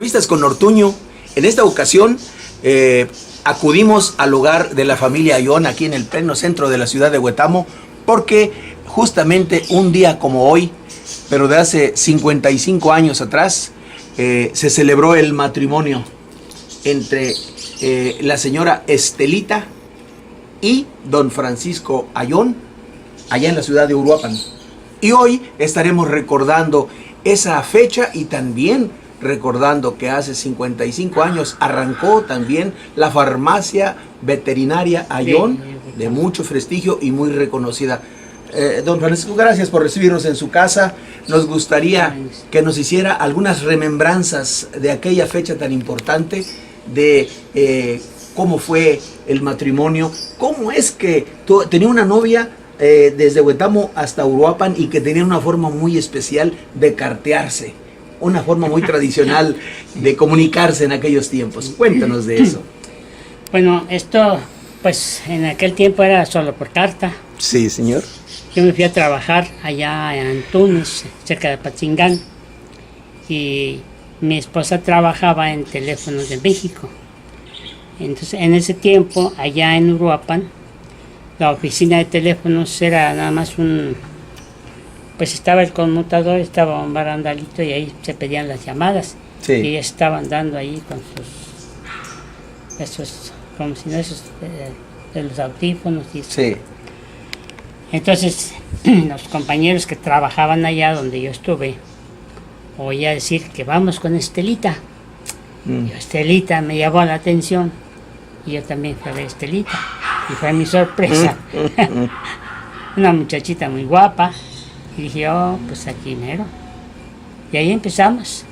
Vistas con Ortuño. En esta ocasión acudimos al hogar de la familia Ayón aquí en el pleno centro de la ciudad de Huetamo, porque justamente un día como hoy, pero de hace 55 años atrás, se celebró el matrimonio entre la señora Estelita y don Francisco Ayón, allá en la ciudad de Uruapan. Y hoy estaremos recordando esa fecha y también recordando que hace 55 años arrancó también la farmacia veterinaria Ayón, de mucho prestigio y muy reconocida. Don Francisco, gracias por recibirnos en su casa. Nos gustaría que nos hiciera algunas remembranzas de aquella fecha tan importante, de cómo fue el matrimonio, cómo es que tenía una novia desde Huetamo hasta Uruapan y que tenía una forma muy especial de cartearse, una forma muy tradicional de comunicarse en aquellos tiempos. Cuéntanos de eso. Bueno, esto pues en aquel tiempo era solo por carta. Sí, señor. Yo me fui a trabajar allá en Antunes, cerca de Patzingán, y mi esposa trabajaba en Teléfonos de México. Entonces, en ese tiempo, allá en Uruapan, la oficina de teléfonos era nada más pues estaba el conmutador, estaba un barandalito y ahí se pedían las llamadas. Sí. Y estaban dando ahí con esos, como si no esos, de los audífonos y eso. Sí. Entonces, los compañeros que trabajaban allá donde yo estuve, oía decir que vamos con Estelita. Y Estelita me llamó la atención y yo también fui a ver Estelita. Y fue mi sorpresa. Una muchachita muy guapa. Y dije, oh, pues aquí mero. Y ahí empezamos.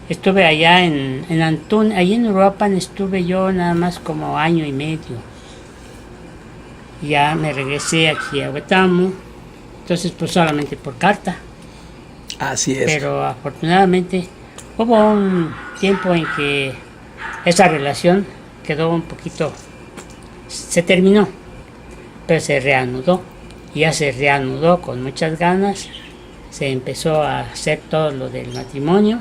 Estuve allá en Antún, ahí en Uruapan estuve yo nada más como año y medio. Ya me regresé aquí a Huetamo, entonces pues solamente por carta. Así es. Pero afortunadamente hubo un tiempo en que esa relación quedó un poquito, se terminó, pero se reanudó. Y ya se reanudó con muchas ganas, se empezó a hacer todo lo del matrimonio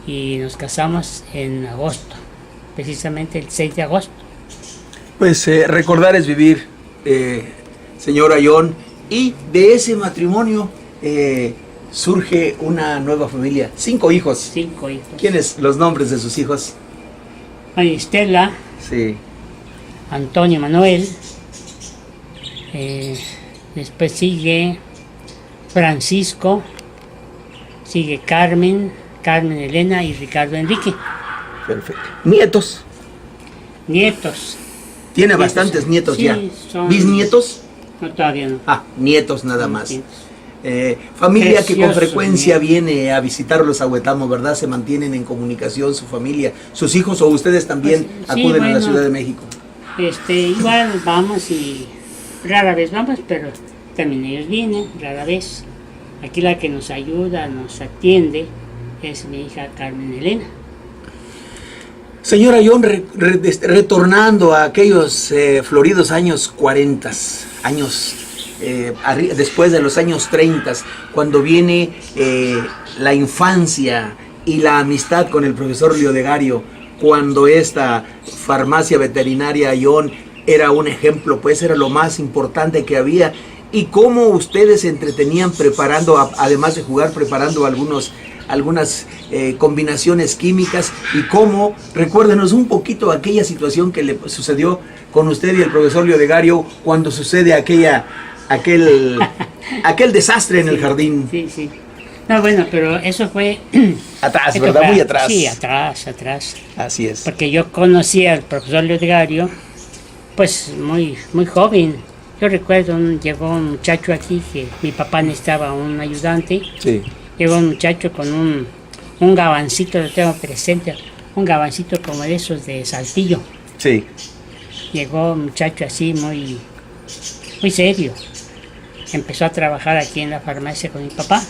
y nos casamos en agosto, precisamente el 6 de agosto. Pues recordar es vivir, señor Ayón, y de ese matrimonio surge una nueva familia, 5 hijos. 5 hijos. ¿Quiénes los nombres de sus hijos? María Estela, Sí. Antonio Manuel, después sigue Francisco, sigue Carmen Elena y Ricardo Enrique. Perfecto. ¿Nietos? Nietos. Tiene bastantes nietos, sí, ya. son- ¿Bisnietos? No, todavía no. Ah, nietos nada más. Nietos. Familia que con Preciosos frecuencia nietos. viene a visitarlos a Huetamo, ¿verdad? Se mantienen en comunicación, su familia, sus hijos o ustedes también Pues, sí, acuden a la bueno. Ciudad de México. Igual vamos y rara vez vamos, pero también ellos vienen, rara vez. Aquí la que nos ayuda, nos atiende, es mi hija Carmen Elena. Señora Ayón, retornando a aquellos floridos años 40, años después de los años 30, cuando viene la infancia y la amistad con el profesor Leodegario, cuando esta farmacia veterinaria Ayón era un ejemplo, pues era lo más importante que había, y cómo ustedes se entretenían preparando, además de jugar, preparando algunas combinaciones químicas, y cómo, recuérdenos un poquito aquella situación que le sucedió con usted y el profesor Leodegario cuando sucede aquel desastre en el jardín. Sí, sí. No, bueno, pero eso fue... Atrás, esto ¿verdad? fue- Muy atrás. Sí, atrás. Así es. Porque yo conocí al profesor Leodegario, pues muy joven. Yo recuerdo, llegó un muchacho aquí que mi papá necesitaba un ayudante. Sí. Llegó un muchacho con un gabancito, lo tengo presente, un gabancito como de esos de Saltillo. Sí. Llegó un muchacho así muy serio. Empezó a trabajar aquí en la farmacia con mi papá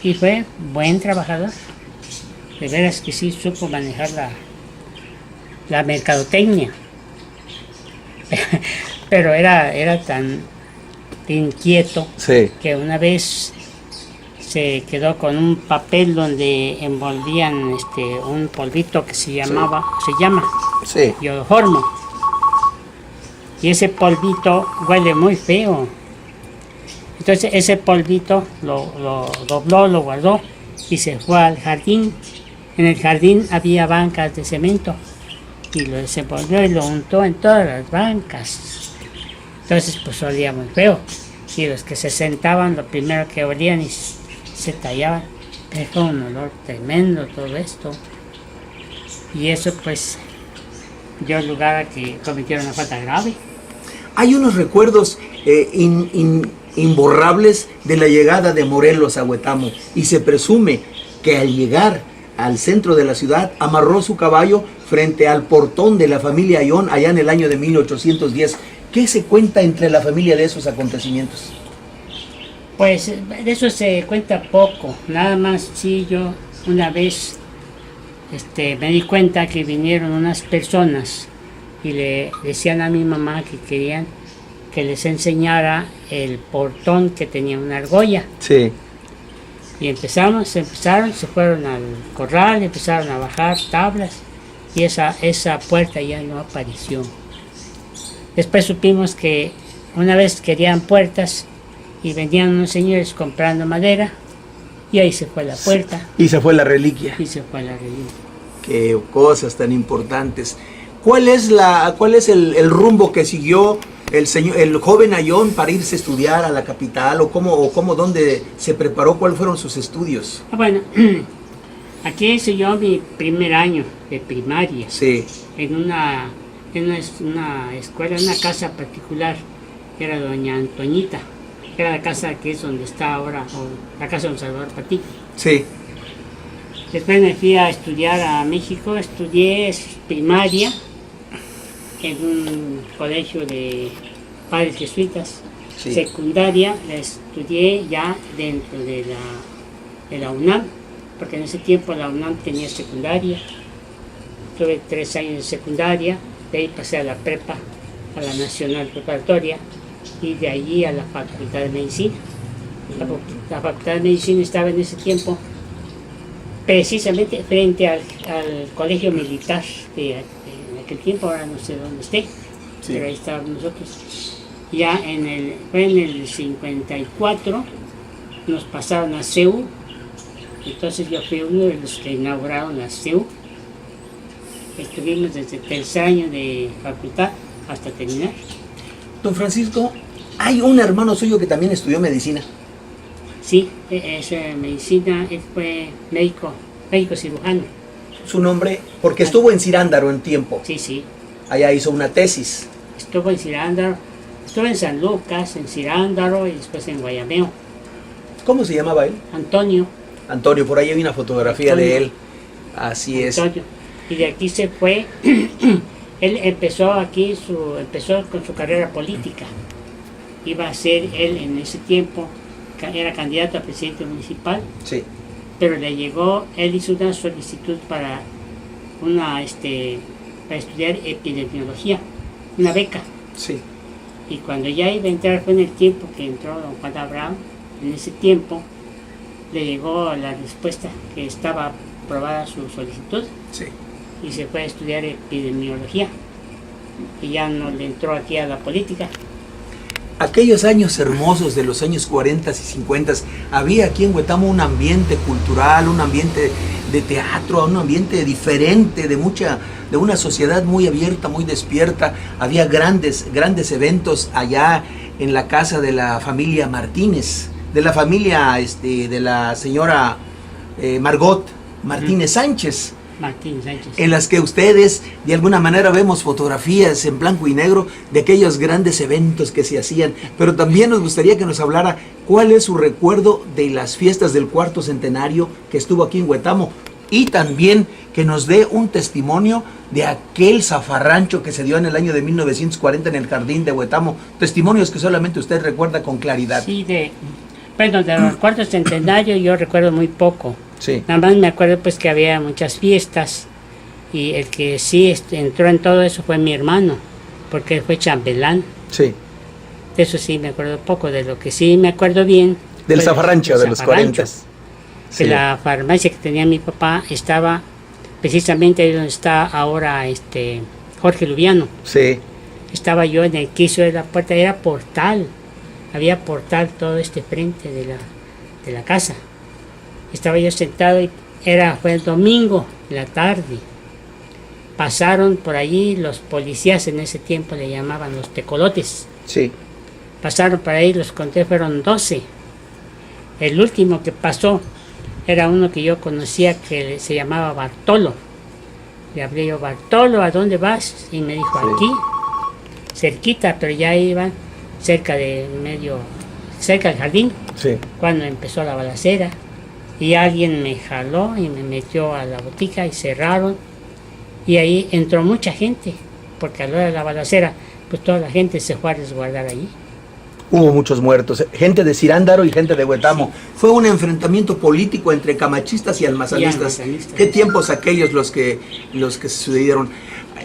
y fue buen trabajador. De veras que sí supo manejar la mercadotecnia. Pero era tan inquieto Sí. que una vez se quedó con un papel donde envolvían un polvito que se llama Sí. iodoformo. Y ese polvito huele muy feo. Entonces ese polvito lo dobló, lo guardó y se fue al jardín. En el jardín había bancas de cemento y lo desenvolvió y lo untó en todas las bancas. Entonces pues olía muy feo. Y los que se sentaban, lo primero que olían y se tallaban. Dejó un olor tremendo todo esto. Y eso pues dio lugar a que cometieron una falta grave. Hay unos recuerdos imborrables de la llegada de Morelos a Huetamo y se presume que al llegar al centro de la ciudad amarró su caballo frente al portón de la familia Ayón allá en el año de 1810. ¿Qué se cuenta entre la familia de esos acontecimientos? Pues de eso se cuenta poco, nada más sí yo una vez me di cuenta que vinieron unas personas y le decían a mi mamá que querían que les enseñara el portón que tenía una argolla. Sí. Y empezaron, se fueron al corral, empezaron a bajar tablas y esa puerta ya no apareció. Después supimos que una vez querían puertas y venían unos señores comprando madera y ahí se fue la puerta. Y se fue la reliquia. Y se fue la reliquia. Qué cosas tan importantes. ¿Cuál es el rumbo que siguió el joven Ayón para irse a estudiar a la capital dónde se preparó? ¿Cuáles fueron sus estudios? Bueno, aquí hice yo mi primer año de primaria. Sí. En una escuela, en una casa particular, que era doña Antoñita, que era la casa que es donde está ahora, o la casa de don Salvador Patiño. Sí. Después me fui a estudiar a México, estudié primaria en un colegio de padres jesuitas. Sí. Secundaria la estudié ya dentro de la UNAM, porque en ese tiempo la UNAM tenía secundaria. Tuve 3 años de secundaria, de ahí pasé a la prepa, a la Nacional Preparatoria, y de allí a la Facultad de Medicina. La Facultad de Medicina estaba en ese tiempo precisamente frente al colegio militar de aquel tiempo, ahora no sé dónde esté, sí. Pero ahí estábamos nosotros. Ya fue en el 54, nos pasaron a CEU, entonces yo fui uno de los que inauguraron la CEU. Estuvimos desde el 3er año de facultad hasta terminar. Don Francisco, hay un hermano suyo que también estudió medicina. Sí, es medicina, él fue médico cirujano. ¿Su nombre? Porque estuvo en Cirándaro en tiempo. Sí, sí. Allá hizo una tesis. Estuvo en Cirándaro, estuvo en San Lucas, en Cirándaro y después en Guayameo. ¿Cómo se llamaba él? Antonio. Antonio, por ahí hay una fotografía de él. Así Antonio. Y de aquí se fue, él empezó con su carrera política. Iba a ser él en ese tiempo, era candidato a presidente municipal. Sí. Pero él hizo una solicitud para estudiar epidemiología, una beca. Sí. Y cuando ya iba a entrar, fue en el tiempo que entró don Juan Abraham, en ese tiempo le llegó la respuesta que estaba aprobada su solicitud. Sí. Y se fue a estudiar epidemiología. Y ya no le entró aquí a la política. Aquellos años hermosos de los años 40 y 50, había aquí en Huetamo un ambiente cultural, un ambiente de teatro, un ambiente diferente, de una sociedad muy abierta, muy despierta. Había grandes eventos allá en la casa de la familia Martínez, de la familia de la señora Margot Martínez Sánchez. En las que ustedes de alguna manera vemos fotografías en blanco y negro de aquellos grandes eventos que se hacían, pero también nos gustaría que nos hablara cuál es su recuerdo de las fiestas del 4º centenario que estuvo aquí en Huetamo, y también que nos dé un testimonio de aquel zafarrancho que se dio en el año de 1940 en el jardín de Huetamo, testimonios que solamente usted recuerda con claridad. Sí, de los 4º centenario yo recuerdo muy poco. Sí. Nada más me acuerdo pues que había muchas fiestas y el que sí entró en todo eso fue mi hermano, porque él fue chambelán. Sí. De eso sí me acuerdo poco. De lo que sí me acuerdo bien Del zafarrancho de los 40. Que la farmacia que tenía mi papá estaba precisamente ahí donde está ahora Jorge Lubiano. Sí. Estaba yo en el quicio de la puerta, era portal, había portal todo frente de la casa. Estaba yo sentado y fue el domingo, la tarde. Pasaron por allí los policías, en ese tiempo le llamaban los tecolotes. Sí. Pasaron por ahí, los conté, fueron 12. El último que pasó era uno que yo conocía que se llamaba Bartolo. Le hablé yo, Bartolo, ¿a dónde vas? Y me dijo, aquí, cerquita, pero ya iban cerca del jardín, cuando empezó la balacera. Y alguien me jaló y me metió a la botica y cerraron. Y ahí entró mucha gente, porque a la hora de la balacera, pues toda la gente se fue a resguardar allí. Hubo muchos muertos, gente de Cirándaro y gente de Huetamo. Sí. Fue un enfrentamiento político entre camachistas y almazanistas. ¿Qué tiempos aquellos los que sucedieron?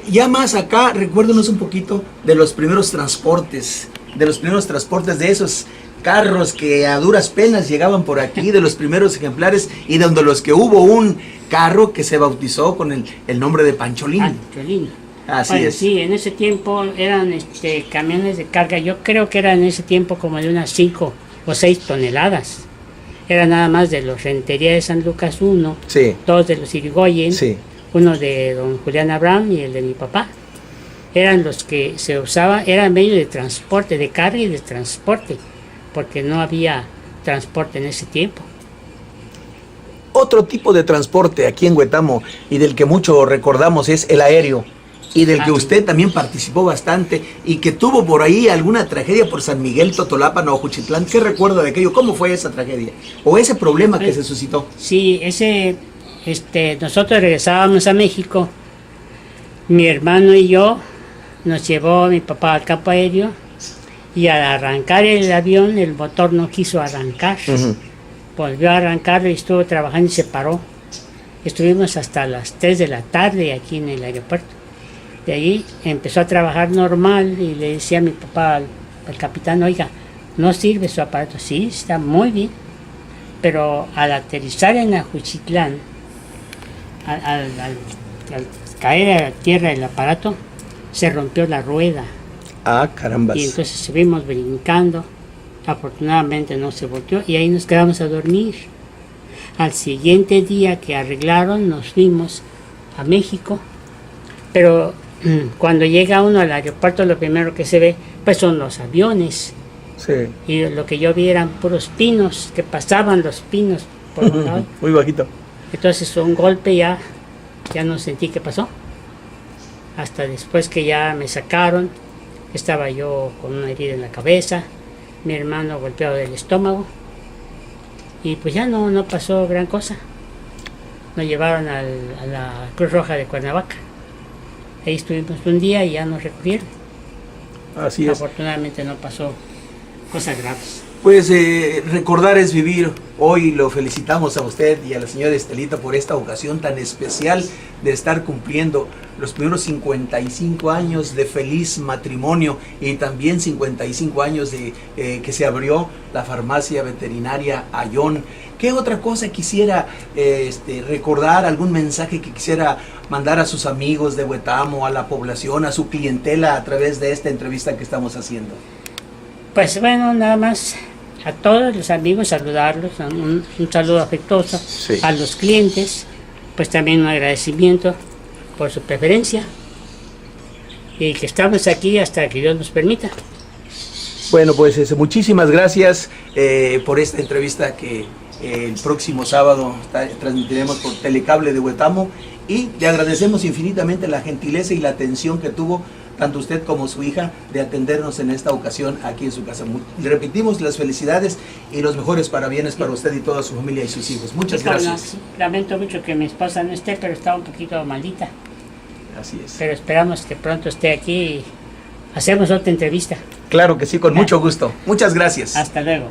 Ya más acá, recuérdenos un poquito de los primeros transportes, de esos carros que a duras penas llegaban por aquí, de los primeros ejemplares, y donde los que hubo un carro que se bautizó con el nombre de Pancholín. Pancholín. Así bueno, es. Sí, en ese tiempo eran camiones de carga, yo creo que eran en ese tiempo como de unas 5 o 6 toneladas. Era nada más de los Rentería de San Lucas 1, sí. 2 de los Irigoyen, sí. uno de don Julián Abraham y el de mi papá. Eran los que se usaba, eran medio de transporte, de carga y de transporte, porque no había transporte en ese tiempo. Otro tipo de transporte aquí en Huetamo y del que mucho recordamos es el aéreo, y del que usted también participó bastante y que tuvo por ahí alguna tragedia por San Miguel, Totolapan o Juchitlán. ¿Qué recuerda de aquello? ¿Cómo fue esa tragedia? ¿O ese problema que se suscitó? Sí, nosotros regresábamos a México, mi hermano y yo, nos llevó mi papá al campo aéreo, y al arrancar el avión el motor no quiso arrancar. Volvió a arrancar y estuvo trabajando y se paró. Estuvimos hasta las 3 de la tarde aquí en el aeropuerto. De ahí empezó a trabajar normal y le decía a mi papá, al capitán, oiga, ¿no sirve su aparato? Sí, está muy bien. Pero al aterrizar en Ajuchitlán, al caer a tierra el aparato, se rompió la rueda. Ah, carambas. Y entonces seguimos brincando. Afortunadamente no se volteó y ahí nos quedamos a dormir. Al siguiente día que arreglaron, nos fuimos a México. Pero cuando llega uno al aeropuerto, lo primero que se ve pues son los aviones. Sí. Y lo que yo vi eran puros pinos, que pasaban los pinos por un lado. Muy bajito. Entonces un golpe ya no sentí qué pasó. Hasta después que ya me sacaron, estaba yo con una herida en la cabeza, mi hermano golpeado del estómago, y pues ya no pasó gran cosa. Nos llevaron a la Cruz Roja de Cuernavaca. Ahí estuvimos un día y ya nos recogieron. Así es. Afortunadamente no pasó cosas graves. Pues recordar es vivir. Hoy lo felicitamos a usted y a la señora Estelita por esta ocasión tan especial de estar cumpliendo los primeros 55 años de feliz matrimonio y también 55 años de que se abrió la farmacia veterinaria Ayón. ¿Qué otra cosa quisiera recordar? ¿Algún mensaje que quisiera mandar a sus amigos de Huetamo, a la población, a su clientela a través de esta entrevista que estamos haciendo? Pues bueno, nada más a todos los amigos saludarlos, un saludo afectuoso, sí. A los clientes, pues también un agradecimiento por su preferencia y que estamos aquí hasta que Dios nos permita. Bueno, pues muchísimas gracias por esta entrevista que el próximo sábado transmitiremos por Telecable de Huetamo, y le agradecemos infinitamente la gentileza y la atención que tuvo tanto usted como su hija de atendernos en esta ocasión aquí en su casa. Le repetimos las felicidades y los mejores parabienes para usted y toda su familia y sus hijos. Muchas gracias. Lamento mucho que mi esposa no esté, pero está un poquito maldita. Así es. Pero esperamos que pronto esté aquí y hacemos otra entrevista. Claro que sí, con mucho gusto. Muchas gracias. Hasta luego.